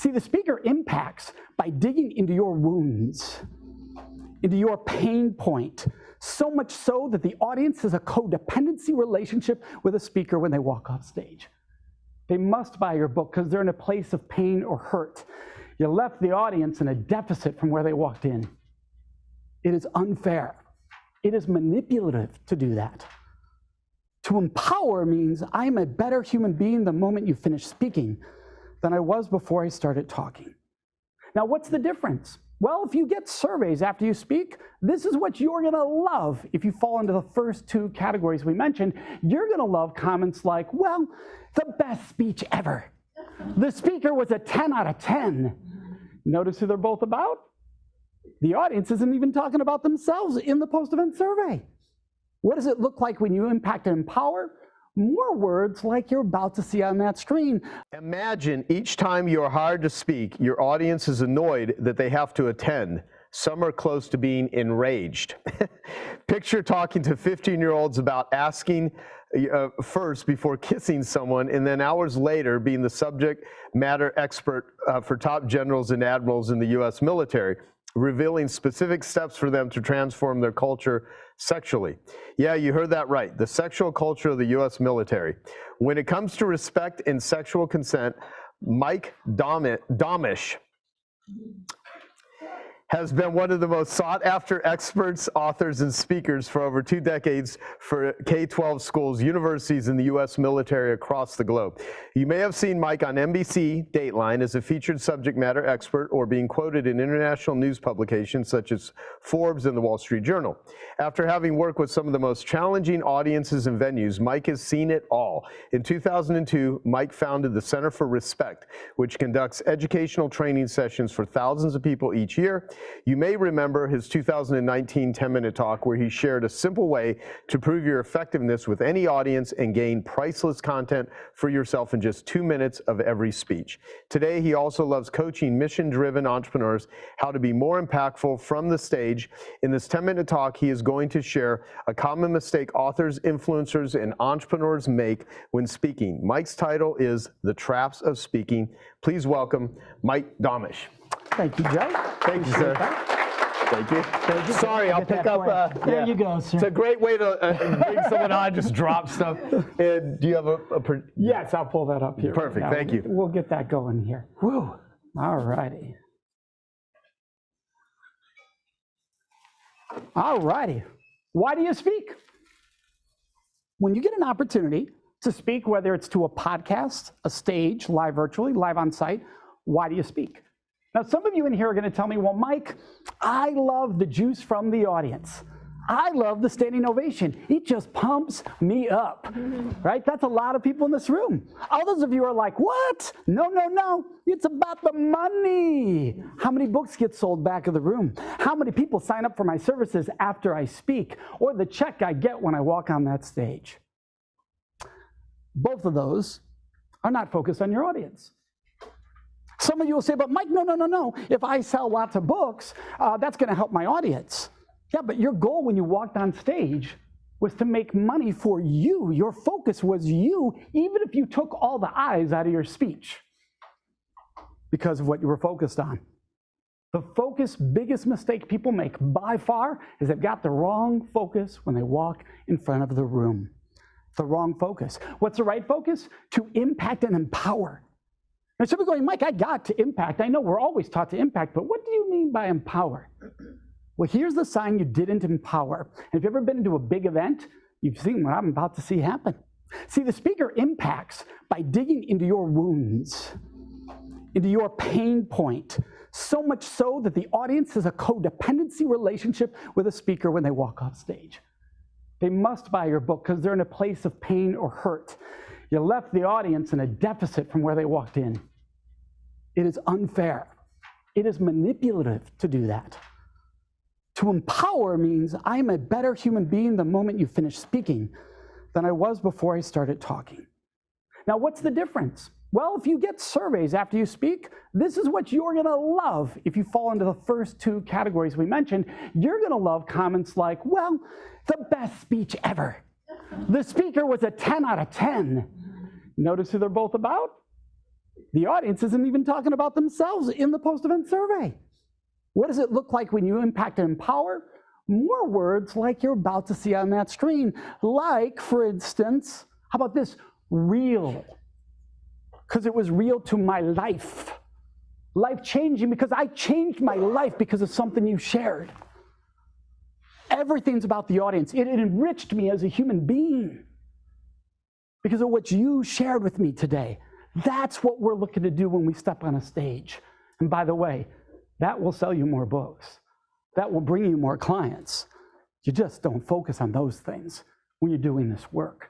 See, the speaker impacts by digging into your wounds, into your pain point, so much so that the audience has a codependency relationship with a speaker when they walk off stage. They must buy your book because they're in a place of pain or hurt. You left the audience in a deficit from where they walked in. It is unfair. It is manipulative to do that. To empower means I'm a better human being the moment you finish speaking than I was before I started talking. Now, what's the difference? Well, if you get surveys after you speak, this is what you're going to love. If you fall into the first two categories we mentioned, you're going to love comments like, well, the best speech ever. The speaker was a 10 out of 10. Notice who they're both about? The audience isn't even talking about themselves in the post-event survey. What does it look like when you impact and empower? More words like you're about to see on that screen. Imagine each time you're hired to speak, your audience is annoyed that they have to attend. Some are close to being enraged. Picture talking to 15-year-olds about asking first before kissing someone, and then hours later being the subject matter expert for top generals and admirals in the U.S. military, revealing specific steps for them to transform their culture sexually. Yeah, you heard that right. The sexual culture of the U.S. military. When it comes to respect and sexual consent, Domitrz has been one of the most sought-after experts, authors, and speakers for over 2 decades for K-12 schools, universities, and the U.S. military across the globe. You may have seen Mike on NBC Dateline as a featured subject matter expert or being quoted in international news publications such as Forbes and the Wall Street Journal. After having worked with some of the most challenging audiences and venues, Mike has seen it all. In 2002, Mike founded the Center for Respect, which conducts educational training sessions for thousands of people each year. You may remember his 2019 10-minute talk where he shared a simple way to prove your effectiveness with any audience and gain priceless content for yourself in just 2 minutes of every speech. Today, he also loves coaching mission-driven entrepreneurs how to be more impactful from the stage. In this 10-minute talk, he is going to share a common mistake authors, influencers, and entrepreneurs make when speaking. Mike's title is The Traps of Speaking. Please welcome Mike Domitrz. Thank you, Joe. Thank you, sir. Thank you. Sorry, I'll pick up. There you go, sir. It's a great way to bring someone on, just drop stuff. And do you have a Yes, I'll pull that up here. Perfect, right thank you. We'll get that going here. Woo. All righty. All righty. Why do you speak? When you get an opportunity to speak, whether it's to a podcast, a stage, live virtually, live on site, why do you speak? Now, some of you in here are going to tell me, well, Mike, I love the juice from the audience. I love the standing ovation. It just pumps me up, right? That's a lot of people in this room. Others of you are like, what? No, no, no. It's about the money. How many books get sold back of the room? How many people sign up for my services after I speak? Or the check I get when I walk on that stage? Both of those are not focused on your audience. Some of you will say, but Mike, no, no, no, no. If I sell lots of books, that's going to help my audience. Yeah, but your goal when you walked on stage was to make money for you. Your focus was you, even if you took all the eyes out of your speech because of what you were focused on. The biggest mistake people make by far is they've got the wrong focus when they walk in front of the room. The wrong focus. What's the right focus? To impact and empower. And some people are going, Mike, I got to impact. I know we're always taught to impact, but what do you mean by empower? Well, here's the sign you didn't empower. And if you've ever been to a big event, you've seen what I'm about to see happen. See, the speaker impacts by digging into your wounds, into your pain point, so much so that the audience has a codependency relationship with a speaker when they walk off stage. They must buy your book because they're in a place of pain or hurt. You left the audience in a deficit from where they walked in. It is unfair. It is manipulative to do that. To empower means I'm a better human being the moment you finish speaking than I was before I started talking. Now, what's the difference? Well, if you get surveys after you speak, this is what you're going to love. If you fall into the first two categories we mentioned, you're going to love comments like, well, the best speech ever. The speaker was a 10 out of 10. Notice who they're both about? The audience isn't even talking about themselves in the post-event survey. What does it look like when you impact and empower? More words like you're about to see on that screen. Like, for instance, how about this? Real. Because it was real to my life. Life-changing because I changed my life because of something you shared. Everything's about the audience. It enriched me as a human being because of what you shared with me today. That's what we're looking to do when we step on a stage. And by the way, that will sell you more books. That will bring you more clients. You just don't focus on those things when you're doing this work.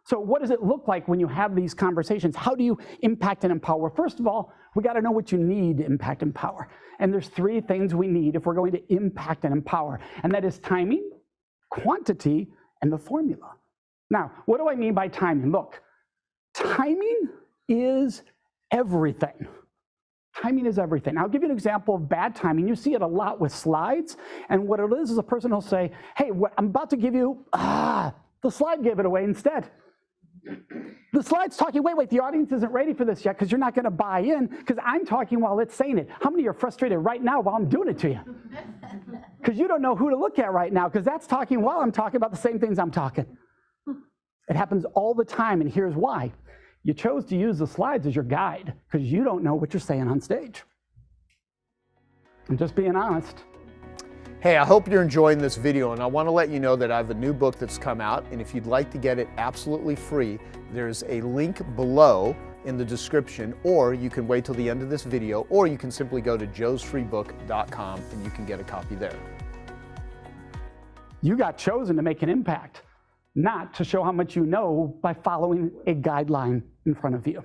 So what does it look like when you have these conversations? How do you impact and empower? First of all, we got to know what you need to impact and empower. And there's 3 things we need if we're going to impact and empower. And that is timing, quantity, and the formula. Now, what do I mean by timing? Look, timing is everything. Timing is everything. I'll give you an example of bad timing. You see it a lot with slides. And what it is a person will say, hey, what I'm about to give you, the slide gave it away instead. The slide's talking, wait, the audience isn't ready for this yet because you're not going to buy in because I'm talking while it's saying it. How many are frustrated right now while I'm doing it to you? Because you don't know who to look at right now because that's talking while I'm talking about the same things I'm talking. It happens all the time, and here's why. You chose to use the slides as your guide because you don't know what you're saying on stage. I'm just being honest. Hey, I hope you're enjoying this video, and I want to let you know that I have a new book that's come out, and if you'd like to get it absolutely free, there's a link below in the description, or you can wait till the end of this video, or you can simply go to joesfreebook.com and you can get a copy there. You got chosen to make an impact, not to show how much you know by following a guideline in front of you.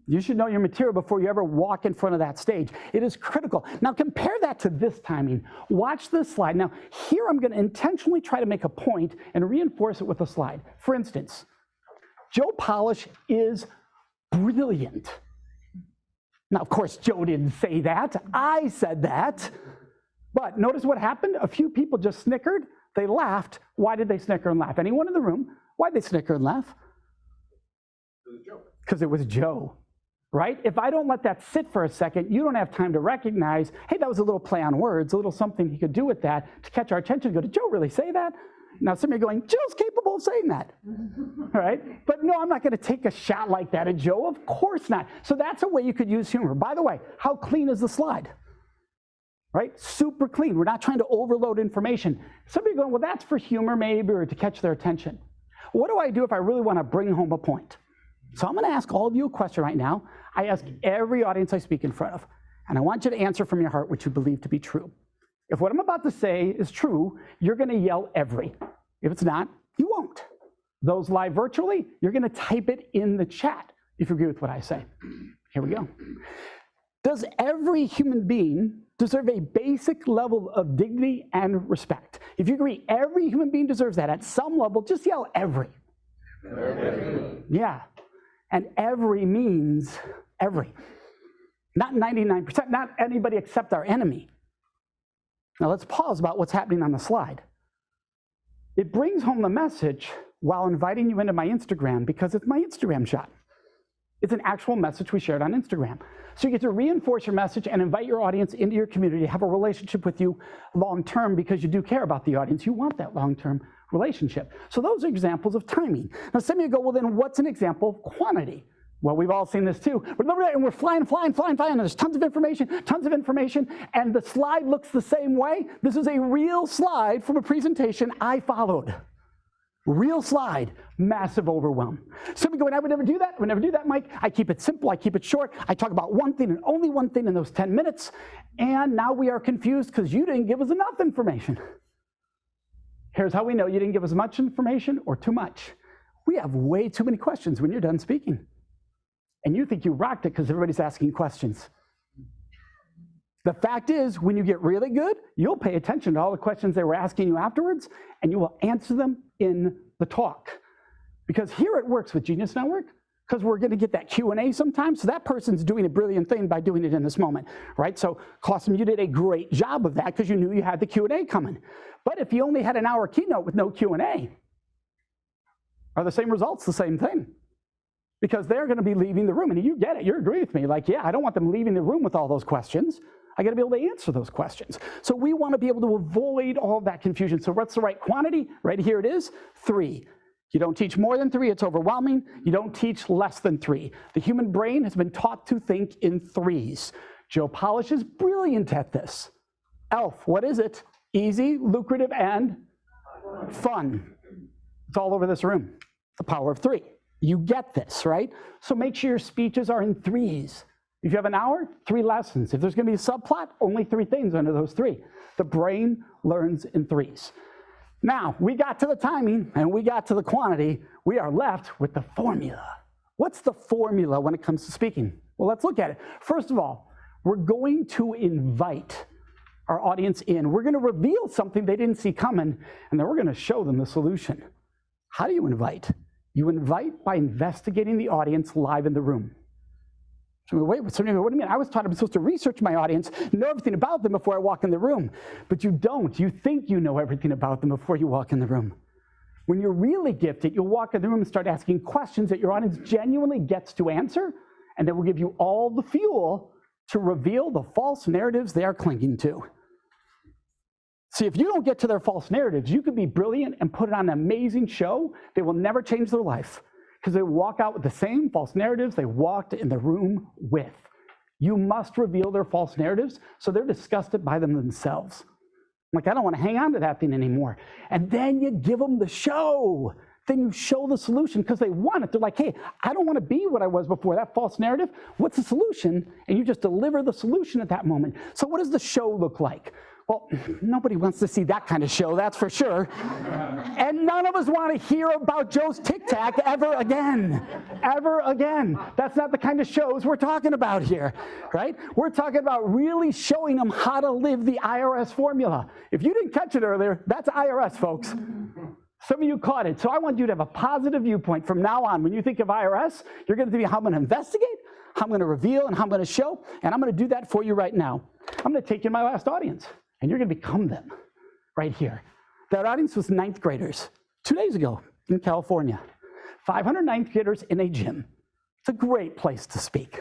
You should know your material before you ever walk in front of that stage. It is critical. Now compare that to this timing. Watch this slide. Now here I'm going to intentionally try to make a point and reinforce it with a slide. For instance, Joe Polish is brilliant. Now of course Joe didn't say that. I said that. But notice what happened? A few people just snickered. They laughed. Why did they snicker and laugh? Anyone in the room? Why did they snicker and laugh? Because it was Joe. Right? If I don't let that sit for a second, you don't have time to recognize, hey, that was a little play on words, a little something he could do with that to catch our attention. Go, did Joe really say that? Now some of you are going, Joe's capable of saying that. Right? But no, I'm not going to take a shot like that at Joe. Of course not. So that's a way you could use humor. By the way, how clean is the slide? Right? Super clean. We're not trying to overload information. Some of you are going, well, that's for humor maybe or to catch their attention. What do I do if I really want to bring home a point? So I'm going to ask all of you a question right now. I ask every audience I speak in front of, and I want you to answer from your heart what you believe to be true. If what I'm about to say is true, you're going to yell every. If it's not, you won't. Those live virtually, you're going to type it in the chat if you agree with what I say. Here we go. Does every human being deserve a basic level of dignity and respect? If you agree every human being deserves that at some level, just yell every. Every. Yeah. And every means every. Not 99%, not anybody except our enemy. Now let's pause about what's happening on the slide. It brings home the message while inviting you into my Instagram because it's my Instagram shot. It's an actual message we shared on Instagram. So you get to reinforce your message and invite your audience into your community to have a relationship with you long term because you do care about the audience. You want that long term relationship. So those are examples of timing. Now some of you go, well then what's an example of quantity? Well, we've all seen this too. And we're flying, and there's tons of information, and the slide looks the same way. This is a real slide from a presentation I followed. Real slide, massive overwhelm. Some of you go, I would never do that. I would never do that, Mike. I keep it simple, I keep it short. I talk about one thing and only one thing in those 10 minutes. And now we are confused because you didn't give us enough information. Here's how we know you didn't give us much information or too much. We have way too many questions when you're done speaking. And you think you rocked it because everybody's asking questions. The fact is, when you get really good, you'll pay attention to all the questions they were asking you afterwards, and you will answer them in the talk. Because here it works with Genius Network, because we're going to get that Q&A sometimes. So that person's doing a brilliant thing by doing it in this moment, right? So Clausen, you did a great job of that because you knew you had the Q&A coming. But if you only had an hour keynote with no Q&A, are the same results the same thing? because they're going to be leaving the room. And you get it. You agree with me. Like, yeah, I don't want them leaving the room with all those questions. I got to be able to answer those questions. So we want to be able to avoid all of that confusion. So what's the right quantity? Right here it is, 3. You don't teach more than 3, it's overwhelming. You don't teach less than 3. The human brain has been taught to think in 3s. Joe Polish is brilliant at this. ELF, what is it? Easy, lucrative, and fun. It's all over this room. The power of 3. You get this, right? So make sure your speeches are in 3s. If you have an hour, 3 lessons. If there's going to be a subplot, only 3 things under those 3. The brain learns in 3s. Now, we got to the timing and we got to the quantity. We are left with the formula. What's the formula when it comes to speaking? Well, let's look at it. First of all, we're going to invite our audience in. We're going to reveal something they didn't see coming, and then we're going to show them the solution. How do you invite? You invite by investigating the audience live in the room. So wait, what do you mean? I was taught I'm supposed to research my audience, know everything about them before I walk in the room. But you don't. You think you know everything about them before you walk in the room. When you're really gifted, you'll walk in the room and start asking questions that your audience genuinely gets to answer, and that will give you all the fuel to reveal the false narratives they are clinging to. See, if you don't get to their false narratives, you could be brilliant and put it on an amazing show. They will never change their life, because they walk out with the same false narratives they walked in the room with. You must reveal their false narratives so they're disgusted by them themselves. Like, I don't want to hang on to that thing anymore. And then you give them the show. Then you show the solution because they want it. They're like, hey, I don't want to be what I was before, that false narrative. What's the solution? And you just deliver the solution at that moment. So what does the show look like? Well, nobody wants to see that kind of show, that's for sure. And none of us want to hear about Joe's Tic Tac ever again. Ever again. That's not the kind of shows we're talking about here, right? We're talking about really showing them how to live the IRS formula. If you didn't catch it earlier, that's IRS, folks. Some of you caught it. So I want you to have a positive viewpoint from now on. When you think of IRS, you're going to be how I'm going to investigate, how I'm going to reveal, and how I'm going to show. And I'm going to do that for you right now. I'm going to take you to my last audience. And you're going to become them right here. That audience was 9th graders 2 days ago in California. 500 9th graders in a gym. It's a great place to speak.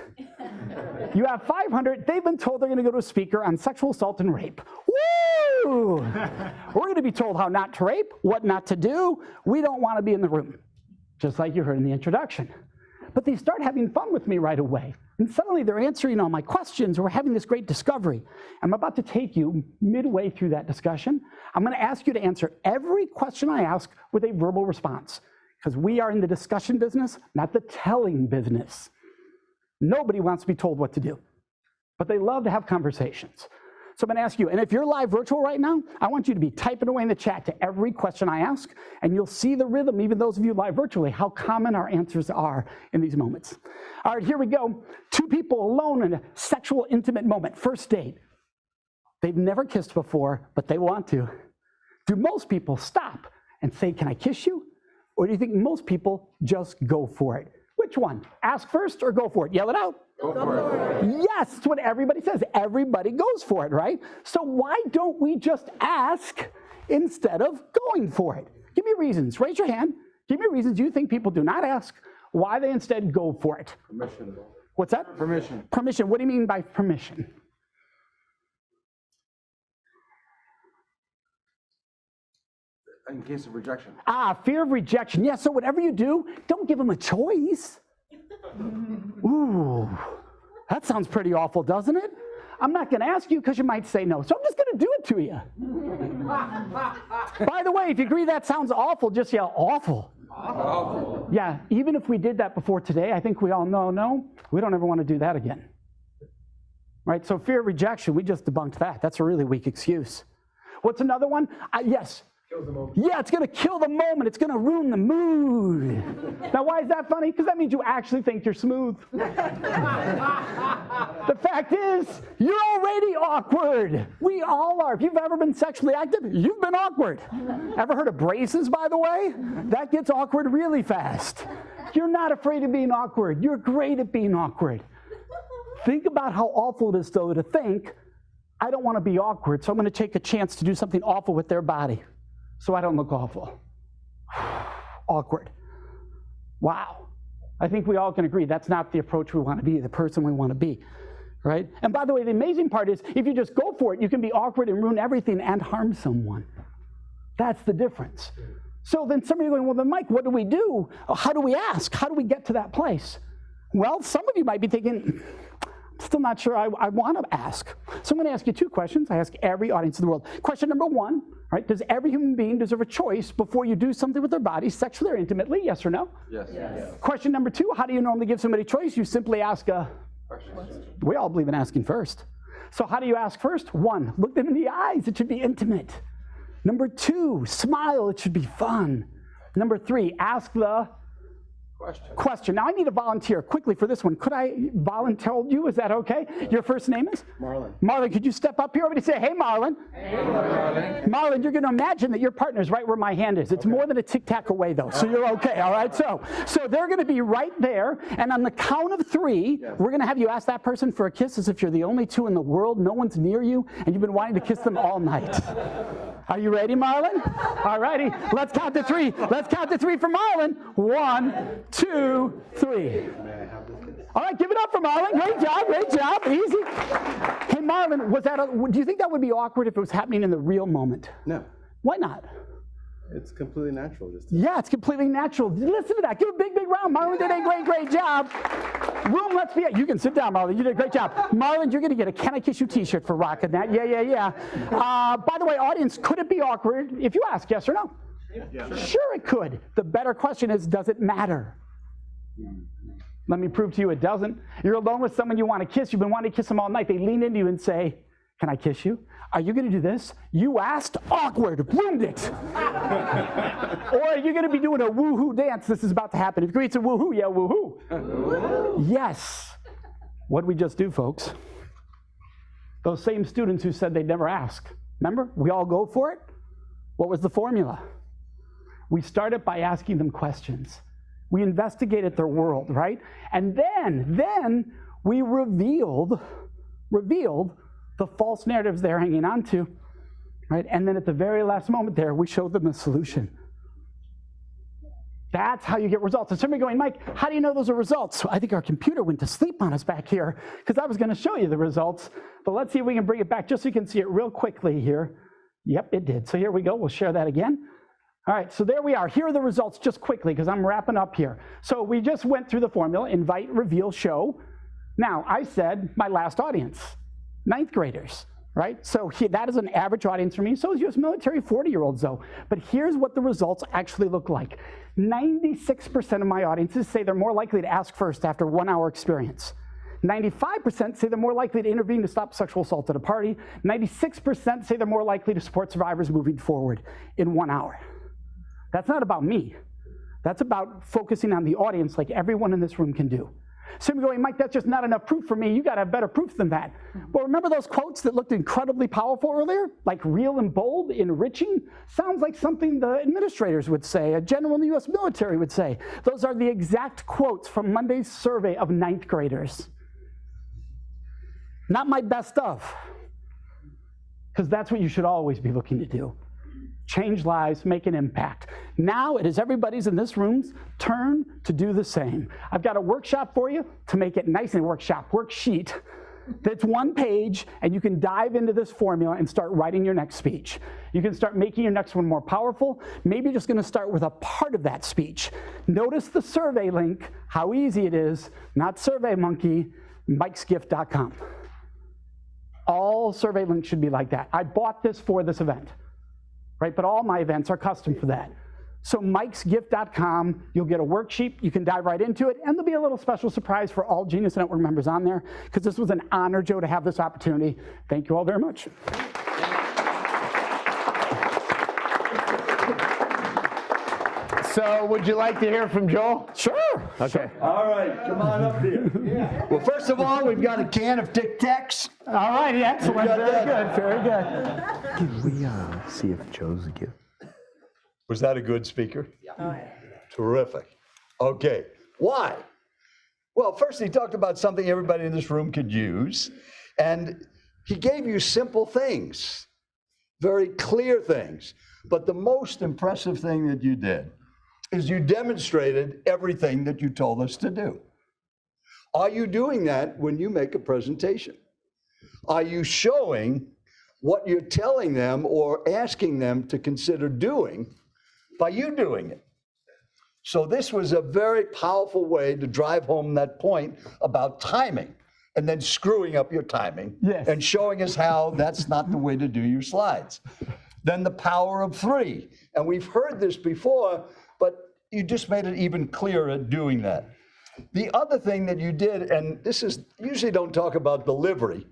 You have 500. They've been told they're going to go to a speaker on sexual assault and rape. Woo! We're going to be told how not to rape, what not to do. We don't want to be in the room, just like you heard in the introduction. But they start having fun with me right away. And suddenly they're answering all my questions. We're having this great discovery. I'm about to take you midway through that discussion. I'm going to ask you to answer every question I ask with a verbal response, because we are in the discussion business, not the telling business. Nobody wants to be told what to do, but they love to have conversations. So I'm going to ask you, and if you're live virtual right now, I want you to be typing away in the chat to every question I ask, and you'll see the rhythm, even those of you live virtually, how common our answers are in these moments. All right, here we go. 2 people alone in a sexual, intimate moment, first date. They've never kissed before, but they want to. Do most people stop and say, can I kiss you? Or do you think most people just go for it? Which one? Ask first or go for it? Yell it out. Go for it. Yes, that's what everybody says. Everybody goes for it, right? So why don't we just ask instead of going for it? Give me reasons. Raise your hand. Give me reasons you think people do not ask, why they instead go for it. Permission. What's that? Permission. Permission. What do you mean by permission? In case of rejection. Fear of rejection. Yeah, so whatever you do, don't give them a choice. Ooh, that sounds pretty awful, doesn't it? I'm not going to ask you because you might say no, so I'm just going to do it to you. By the way, if you agree that sounds awful, just yell awful. Awful. Yeah, even if we did that before today, I think we all know, no, we don't ever want to do that again. Right, so fear of rejection, we just debunked that. That's a really weak excuse. What's another one? Yes. Yeah, it's going to kill the moment. It's going to ruin the mood. Now, why is that funny? Because that means you actually think you're smooth. The fact is, you're already awkward. We all are. If you've ever been sexually active, you've been awkward. Ever heard of braces, by the way? That gets awkward really fast. You're not afraid of being awkward. You're great at being awkward. Think about how awful it is, though, to think, I don't want to be awkward, so I'm going to take a chance to do something awful with their body so I don't look awful. Awkward. Wow. I think we all can agree that's not the approach we want to be, the person we want to be, right? And by the way, the amazing part is if you just go for it, you can be awkward and ruin everything and harm someone. That's the difference. So then somebody going, well, then Mike, what do we do? How do we ask? How do we get to that place? Well, some of you might be thinking, I'm still not sure I want to ask. So I'm going to ask you two questions. I ask every audience in the world. Question number one, right? Does every human being deserve a choice before you do something with their body, sexually or intimately? Yes or no? Yes. Yes. Question number two, how do you normally give somebody choice? You simply ask a question. We all believe in asking first. So how do you ask first? One, look them in the eyes. It should be intimate. Number two, smile. It should be fun. Number three, ask the question. Now I need a volunteer quickly for this one. Could I volunteer you? Is that okay? Your first name is? Marlon. Marlon, could you step up here? Everybody say, hey, Marlon. Hey, Marlon. Marlon, you're going to imagine that your partner's right where my hand is. It's more than a tic-tac away, though, so you're okay, all right? So they're going to be right there, and on the count of three, we're going to have you ask that person for a kiss as if you're the only two in the world, no one's near you, and you've been wanting to kiss them all night. Are you ready, Marlon? All righty. Let's count to three. Let's count to three for Marlon. 1, 2, 3. All right, give it up for Marlon. Great job, great job. Easy. Hey, Marlon, do you think that would be awkward if it was happening in the real moment? No. Why not? It's completely natural. Yeah, it's completely natural. Listen to that. Give a big, big round. Marlon did a great job. Room, let's be at. You can sit down, Marlon. You did a great job. Marlon, you're going to get a Can I Kiss You t-shirt for rocking that. Yeah. By the way, audience, could it be awkward if you ask yes or no? Yeah. Sure it could. The better question is, does it matter? Let me prove to you it doesn't. You're alone with someone you want to kiss. You've been wanting to kiss them all night. They lean into you and say, can I kiss you? Are you going to do this? You asked, awkward, ruined it. Or are you going to be doing a woohoo dance? This is about to happen. If you read a woohoo, yeah, woohoo. Yes. What did we just do, folks? Those same students who said they'd never ask. Remember? We all go for it. What was the formula? We started by asking them questions. We investigated their world, right? And then we revealed the false narratives they're hanging on to, right? And then at the very last moment there, we showed them the solution. That's how you get results. And somebody going, Mike, how do you know those are results? I think our computer went to sleep on us back here because I was going to show you the results. But let's see if we can bring it back just so you can see it real quickly here. Yep, it did. So here we go. We'll share that again. All right, so there we are. Here are the results just quickly because I'm wrapping up here. So we just went through the formula, invite, reveal, show. Now, I said my last audience, 9th graders, right? So that is an average audience for me. So is U.S. military 40-year-olds, though. But here's what the results actually look like. 96% of my audiences say they're more likely to ask first after 1 hour experience. 95% say they're more likely to intervene to stop sexual assault at a party. 96% say they're more likely to support survivors moving forward in 1 hour. That's not about me. That's about focusing on the audience like everyone in this room can do. Some are going, Mike, that's just not enough proof for me. You got to have better proof than that. Well, remember those quotes that looked incredibly powerful earlier? Like real and bold, enriching? Sounds like something the administrators would say, a general in the U.S. military would say. Those are the exact quotes from Monday's survey of 9th graders. Not my best of, because that's what you should always be looking to do. Change lives, make an impact. Now it is everybody's in this room's turn to do the same. I've got a workshop for you to make it nice and worksheet that's 1 page, and you can dive into this formula and start writing your next speech. You can start making your next one more powerful. Maybe you're just going to start with a part of that speech. Notice the survey link, how easy it is, not SurveyMonkey, mikesgift.com. All survey links should be like that. I bought this for this event. Right, but all my events are custom for that. So mikesgift.com, you'll get a worksheet, you can dive right into it, and there'll be a little special surprise for all Genius Network members on there, because this was an honor, Joe, to have this opportunity. Thank you all very much. So would you like to hear from Joel? Sure. Okay. All right, come on up here. Yeah. Well, first of all, we've got a can of Tic Tacs. All right, excellent. Very good. Can we see if Joe's a gift? Was that a good speaker? Yeah. Oh, yeah. Terrific. Okay, why? Well, first he talked about something everybody in this room could use, and he gave you simple things, very clear things. But the most impressive thing that you did is you demonstrated everything that you told us to do. Are you doing that when you make a presentation? Are you showing what you're telling them or asking them to consider doing by you doing it? So this was a very powerful way to drive home that point about timing and then screwing up your timing and showing us how that's not the way to do your slides. Then the power of 3. And we've heard this before, but you just made it even clearer doing that. The other thing that you did, and this is, usually don't talk about delivery,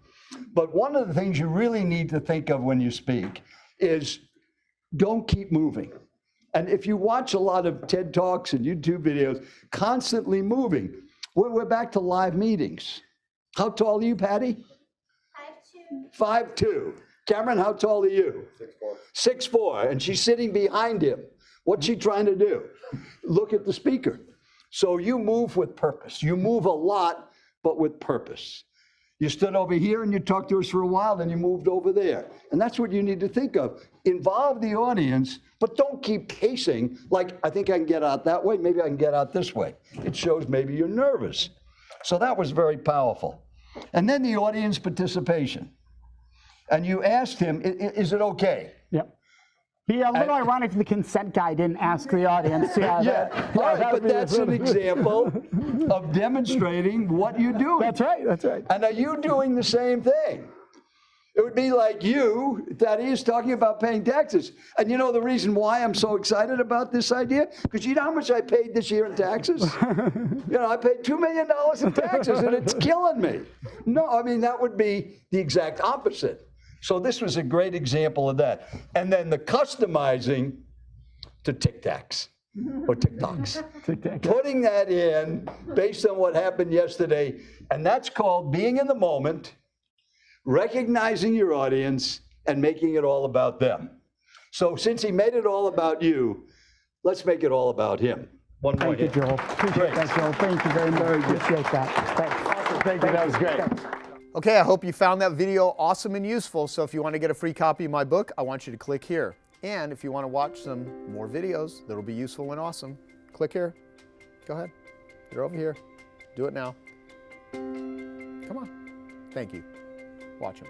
but one of the things you really need to think of when you speak is don't keep moving. And if you watch a lot of TED Talks and YouTube videos, constantly moving. We're back to live meetings. How tall are you, Patty? 5'2". 5'2". Cameron, how tall are you? 6'4". 6'4", and she's sitting behind him. What's she trying to do? Look at the speaker. So you move with purpose. You move a lot, but with purpose. You stood over here and you talked to us for a while, then you moved over there. And that's what you need to think of. Involve the audience, but don't keep pacing like, I think I can get out that way, maybe I can get out this way. It shows maybe you're nervous. So that was very powerful. And then the audience participation. And you asked him, is it okay? Yep. Yeah, a little ironic the consent guy didn't ask the audience. But that's an example of demonstrating what you do. That's right, that's right. And are you doing the same thing? It would be like you, that is, talking about paying taxes. And you know the reason why I'm so excited about this idea? Because you know how much I paid this year in taxes? You know, I paid $2 million in taxes and it's killing me. No, I mean, that would be the exact opposite. So this was a great example of that. And then the customizing to Tic Tacs or TikToks. Putting that in based on what happened yesterday. And that's called being in the moment, recognizing your audience, and making it all about them. So since he made it all about you, let's make it all about him. One more. Thank you, Joel. Appreciate that, Joel. Thank you very much. Appreciate that. Thanks. Thank you, that was great. Okay, I hope you found that video awesome and useful. So if you want to get a free copy of my book, I want you to click here. And if you want to watch some more videos that'll be useful and awesome, click here. Go ahead. You're over here. Do it now. Come on. Thank you. Watch them.